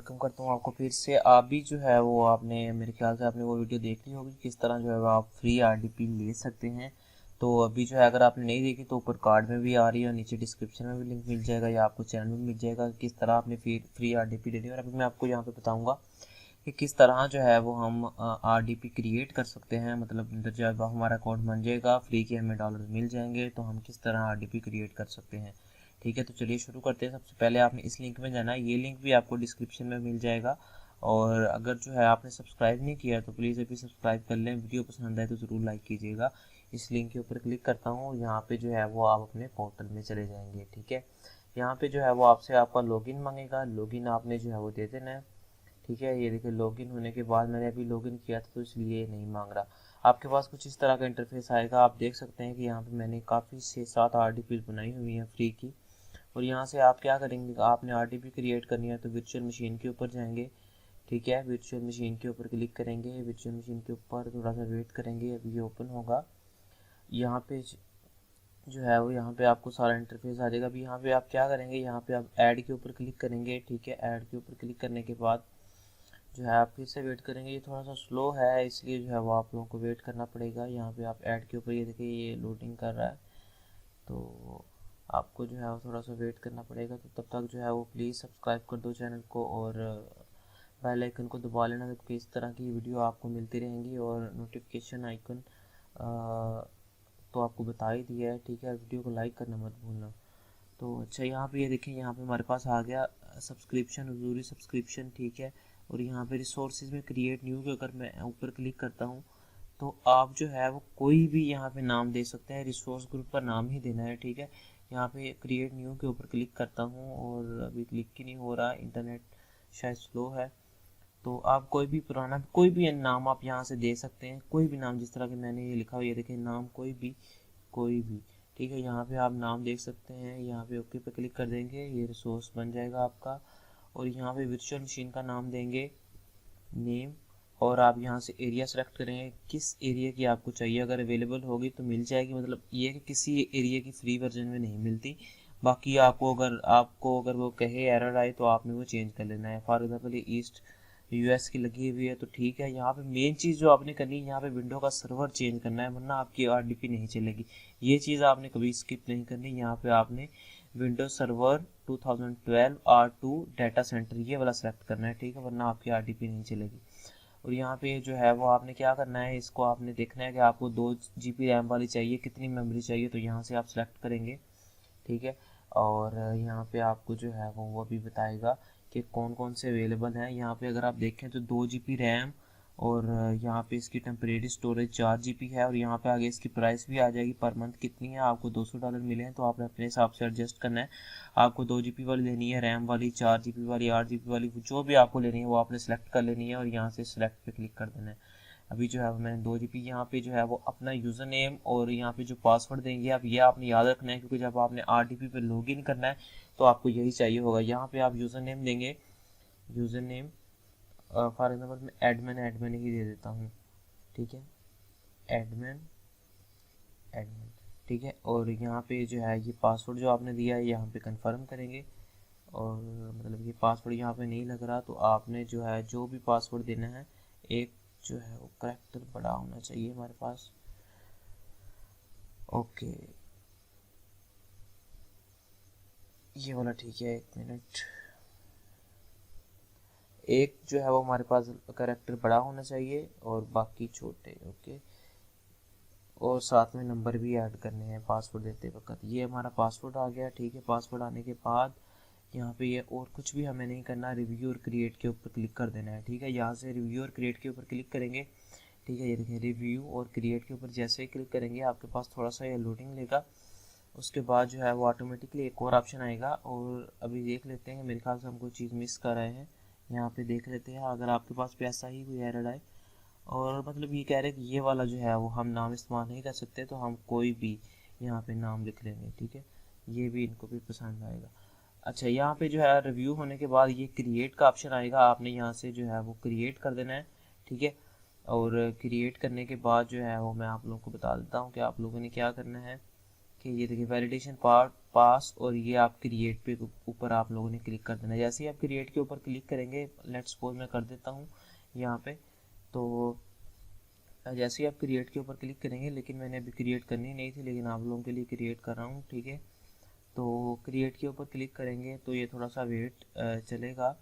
Welcome करता हूँ आपको फिर से। आप भी जो है वो आपने मेरे ख्याल से आपने वो वीडियो देख ली होगी किस तरह जो है वो आप फ्री आरडीपी ले सकते हैं। तो अभी जो है अगर आपने नहीं देखी तो ऊपर कार्ड में भी आ रही है और नीचे डिस्क्रिप्शन में भी लिंक मिल जाएगा या आपको चैनल में मिल जाएगा किस तरह आपने फ्री आरडीपी लेनी है। और अभी मैं आपको यहाँ पे बताऊँगा कि किस तरह जो है वो हम आरडीपी क्रिएट कर सकते हैं। मतलब जब हमारा अकाउंट बन जाएगा फ्री के हमें डॉलर मिल जाएंगे तो हम किस तरह आरडीपी क्रिएट कर सकते हैं। ठीक है, तो चलिए शुरू करते हैं। सबसे पहले आपने इस लिंक में जाना है, ये लिंक भी आपको डिस्क्रिप्शन में मिल जाएगा। और अगर जो है आपने सब्सक्राइब नहीं किया तो प्लीज़ अभी सब्सक्राइब कर लें। वीडियो पसंद आए तो ज़रूर लाइक कीजिएगा। इस लिंक के ऊपर क्लिक करता हूँ, यहाँ पे जो है वो आप अपने पोर्टल में चले जाएंगे। ठीक है, यहाँ पे जो है वो आपसे आपका लॉगिन मांगेगा, लॉगिन आपने जो है वो दे देना है। ठीक है, ये देखिए लॉगिन होने के बाद मैंने अभी लॉगिन किया था तो इसलिए नहीं मांग रहा। आपके पास कुछ इस तरह का इंटरफेस आएगा। आप देख सकते हैं कि यहाँ पे मैंने काफ़ी 6-7 आरडीपी बनाई हुई हैं फ्री की। और यहाँ से आप क्या करेंगे, आपने आरडीपी क्रिएट करनी है तो वर्चुअल मशीन के ऊपर जाएंगे। ठीक है, वर्चुअल मशीन के ऊपर क्लिक करेंगे। वर्चुअल मशीन के ऊपर थोड़ा सा वेट करेंगे, अभी ये ओपन होगा। यहाँ पे जो है वो यहाँ पे आपको सारा इंटरफेस आ जाएगा। अभी यहाँ पे आप क्या करेंगे, यहाँ पे आप ऐड के ऊपर क्लिक करेंगे। ठीक है, ऐड के ऊपर क्लिक करने के बाद जो है आप फिर से वेट करेंगे। ये थोड़ा सा स्लो है इसलिए जो है वो आप लोगों को वेट करना पड़ेगा। यहाँ पे आप ऐड के ऊपर ये देखिए ये लोडिंग कर रहा है तो आपको जो है वो थोड़ा सा वेट करना पड़ेगा। तो तब तक जो है वो प्लीज़ सब्सक्राइब कर दो चैनल को और बेल आइकन को दबा लेना जबकि इस तरह की वीडियो आपको मिलती रहेंगी। और नोटिफिकेशन आइकन तो आपको बता ही दिया है। ठीक है, वीडियो को लाइक करना मत भूलना। तो अच्छा, यहाँ पे ये देखें, यहाँ पे हमारे पास आ गया सब्सक्रिप्शन, हजूरी सब्सक्रिप्शन। ठीक है, और यहाँ पे रिसोर्सेज में क्रिएट न्यू के अगर मैं ऊपर क्लिक करता हूँ तो आप जो है वो कोई भी यहाँ पे नाम दे सकते हैं, रिसोर्स ग्रुप का नाम ही देना है। ठीक है, यहाँ पे क्रिएट न्यू के ऊपर क्लिक करता हूँ और अभी क्लिक ही नहीं हो रहा, इंटरनेट शायद स्लो है। तो आप कोई भी पुराना कोई भी नाम आप यहाँ से दे सकते हैं, कोई भी नाम, जिस तरह के मैंने ये लिखा हुआ, ये देखें नाम कोई भी। ठीक है, यहाँ पे आप नाम देख सकते हैं। यहाँ पे ओके पे क्लिक कर देंगे, ये रिसोर्स बन जाएगा आपका। और यहाँ पे वर्चुअल मशीन का नाम देंगे, नेम। और आप यहाँ से एरिया सेलेक्ट करेंगे, किस एरिया की आपको चाहिए। अगर अवेलेबल होगी तो मिल जाएगी, मतलब ये कि किसी एरिया की फ्री वर्जन में नहीं मिलती। बाकी आपको अगर वो कहे एरर आए तो आपने वो चेंज कर लेना है। फॉर एग्जाम्पल ये ईस्ट यूएस की लगी हुई है तो ठीक है। यहाँ पे मेन चीज़ जो आपने करनी है, यहाँ पे विंडो का सर्वर चेंज करना है वरना आपकी आरडीपी नहीं चलेगी। ये चीज़ आपने कभी स्किप नहीं करनी। यहाँ पे आपने Windows server 2012 R2 data centre ये वाला सेलेक्ट करना है। ठीक है, वरना आपकी आरडीपी नहीं चलेगी। और यहाँ पे जो है वो आपने क्या करना है, इसको आपने देखना है कि आपको 2 GB रैम वाली चाहिए, कितनी मेमोरी चाहिए, तो यहाँ से आप सेलेक्ट करेंगे। ठीक है, और यहाँ पे आपको जो है वो भी बताएगा कि कौन कौन से अवेलेबल हैं। यहाँ पे अगर आप देखें तो 2 GB रैम और यहाँ पे इसकी टेम्परेरी स्टोरेज 4 GB है। और यहाँ पे आगे इसकी प्राइस भी आ जाएगी पर मंथ कितनी है। आपको $200 मिले हैं तो आपने अपने हिसाब से एडजस्ट करना है। आपको 2 GB वाली लेनी है, रैम वाली, 4 GB वाली, 8 GB वाली, जो भी आपको लेनी है वो आपने सेलेक्ट कर लेनी है और यहाँ से सेलेक्ट पे क्लिक कर देना है। अभी जो है मैंने 2 GB, यहाँ पे जो है वो अपना यूज़र नेम और यहाँ पे जो पासवर्ड देंगे आप ये आपने याद रखना है क्योंकि जब आपने आरडीपी पे लॉगिन करना है तो आपको यही चाहिए होगा। यहाँ पे आप यूज़र नेम देंगे, यूज़र नेम फॉर एग्जाम्पल मैं एडमिन ही दे देता हूँ। ठीक है, एडमिन एडमिन। ठीक है, और यहाँ पे जो है ये पासवर्ड जो आपने दिया है यहाँ पे कंफर्म करेंगे। और मतलब ये पासवर्ड यहाँ पे नहीं लग रहा तो आपने जो है जो भी पासवर्ड देना है, एक जो है वो करेक्टर बड़ा होना चाहिए हमारे पास। ओके, ये वाला ठीक है, 1 मिनट। एक जो है वो हमारे पास करेक्टर बड़ा होना चाहिए और बाकी छोटे। ओके, और साथ में नंबर भी ऐड करने हैं पासवर्ड देते वक्त। ये हमारा पासवर्ड आ गया। ठीक है, पासवर्ड आने के बाद यहाँ पे ये और कुछ भी हमें नहीं करना, रिव्यू और क्रिएट के ऊपर क्लिक कर देना है। ठीक है, यहाँ से रिव्यू और क्रिएट के ऊपर क्लिक करेंगे। ठीक है, ये देखें रिव्यू और क्रिएट के ऊपर जैसे ही क्लिक करेंगे आपके पास थोड़ा सा ये लोडिंग लेगा। उसके बाद जो है वो ऑटोमेटिकली एक और ऑप्शन आएगा। और अभी देख लेते हैं, मेरे ख्याल से हम कोई चीज़ मिस कर रहे हैं। यहाँ पे देख लेते हैं, अगर आपके पास भी ऐसा ही कोई एरर आए और मतलब ये कह रहे हैं कि ये वाला जो है वो हम नाम इस्तेमाल नहीं कर सकते तो हम कोई भी यहाँ पे नाम लिख लेंगे। ठीक है, ये भी इनको भी पसंद आएगा। अच्छा, यहाँ पे जो है रिव्यू होने के बाद ये क्रिएट का ऑप्शन आएगा, आपने यहाँ से जो है वो क्रिएट कर देना है। ठीक है, और क्रिएट करने के बाद जो है वो मैं आप लोगों को बता देता हूँ कि आप लोगों ने क्या करना है। कि ये देखिए वैलिडेशन पार्ट पास और ये आप क्रिएट पे ऊपर आप लोगों ने क्लिक कर देना है। जैसे ही आप क्रिएट के ऊपर क्लिक करेंगे, लेट्स सपोज मैं कर देता हूँ यहाँ पे, तो जैसे ही आप क्रिएट के ऊपर क्लिक करेंगे, लेकिन मैंने अभी क्रिएट करनी नहीं थी, लेकिन आप लोगों के लिए क्रिएट कर रहा हूँ, ठीक है। तो क्रिएट के ऊपर क्लिक करेंगे तो ये थोड़ा सा वेट चलेगा।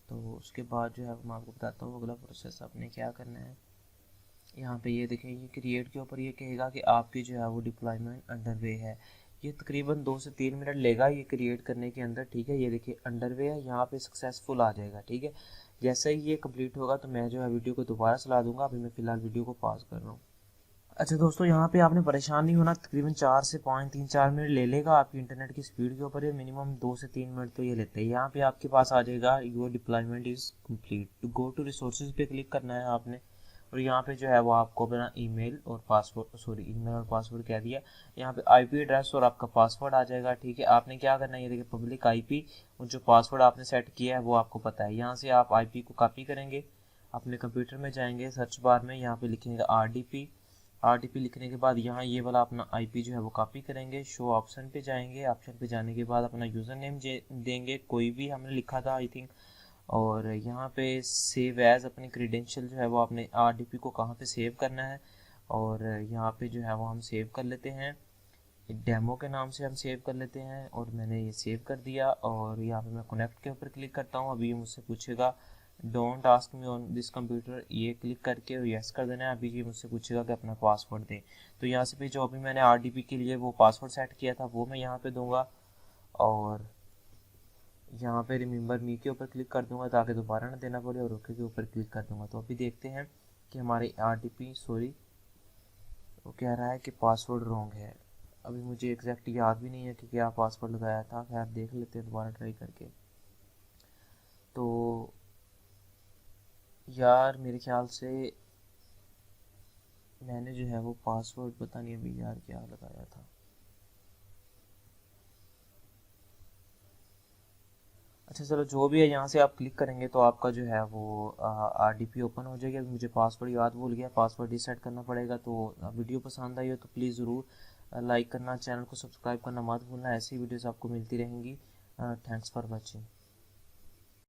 तो उसके बाद जो है मैं आपको बताता हूँ अगला प्रोसेस आपने क्या करना है। यहाँ पे ये देखें, ये क्रिएट के ऊपर ये कहेगा कि आपकी जो है वो डिप्लॉयमेंट अंडर वे है। ये तकरीबन 2 से 3 मिनट लेगा ये क्रिएट करने के अंदर, ठीक है। ये देखिए अंडर वे है, यहाँ पे सक्सेसफुल आ जाएगा, ठीक है। जैसे ही ये कंप्लीट होगा तो मैं जो है वीडियो को दोबारा चला दूंगा। अभी मैं फ़िलहाल वीडियो को पॉज कर रहा हूँ। अच्छा दोस्तों, यहाँ पे आपने परेशान नहीं होना, तकरीबन 4 से 3-4 मिनट ले लेगा। आपकी इंटरनेट की स्पीड के ऊपर ये मिनिमम 2 से 3 मिनट तो ये लेते हैं। यहाँ पे आपके पास आ जाएगा your deployment is complete. To go to resources पे क्लिक करना है आपने, और यहाँ पे जो है वो आपको अपना ईमेल और पासवर्ड कह दिया। यहाँ पे आईपी एड्रेस और आपका पासवर्ड आ जाएगा, ठीक है। आपने क्या करना है, ये देखिए पब्लिक आईपी और जो पासवर्ड आपने सेट किया है वो आपको पता है। यहाँ से आप आईपी को कॉपी करेंगे, अपने कंप्यूटर में जाएंगे, सर्च बार में यहाँ पे लिखेंगे आरडीपी लिखने के बाद यहाँ ये वाला अपना आईपी जो है वो कॉपी करेंगे। शो ऑप्शन पे जाएंगे, ऑप्शन पे जाने के बाद अपना यूज़र नेम देंगे, कोई भी हमने लिखा था आई थिंक। और यहाँ पे सेव एज अपनी क्रीडेंशियल जो है वो आपने आरडीपी को कहाँ पे सेव करना है, और यहाँ पे जो है वो हम सेव कर लेते हैं, डेमो के नाम से हम सेव कर लेते हैं। और मैंने ये सेव कर दिया, और यहाँ पे मैं कनेक्ट के ऊपर क्लिक करता हूँ। अभी ये मुझसे पूछेगा don't ask me on this computer, ये क्लिक करके यस कर देना है। अभी ये मुझसे पूछेगा कि अपना पासवर्ड दें, तो यहाँ से भी जो अभी मैंने आरडीपी के लिए वो पासवर्ड सेट किया था वो मैं यहाँ पे दूंगा, और यहाँ पे रिमेंबर मी के ऊपर क्लिक कर दूंगा ताकि दोबारा ना देना पड़े, और ओके के ऊपर क्लिक कर दूंगा। तो अभी देखते हैं कि हमारी आरडीपी वो कह रहा है कि पासवर्ड रॉन्ग है। अभी मुझे एग्जैक्ट याद भी नहीं है कि क्या पासवर्ड लगाया था, खैर देख लेते हैं दोबारा ट्राई करके। तो यार मेरे ख्याल से मैंने जो है वो पासवर्ड पता नहीं अभी यार क्या लगाया था। अच्छा चलो जो भी है, यहाँ से आप क्लिक करेंगे तो आपका जो है वो आरडीपी ओपन हो जाएगी। अभी मुझे पासवर्ड याद भूल गया, पासवर्ड रीसेट करना पड़ेगा। तो वीडियो पसंद आई हो तो प्लीज़ ज़रूर लाइक करना, चैनल को सब्सक्राइब करना मत भूलना। ऐसी वीडियोस आपको मिलती रहेंगी। Thanks for watching.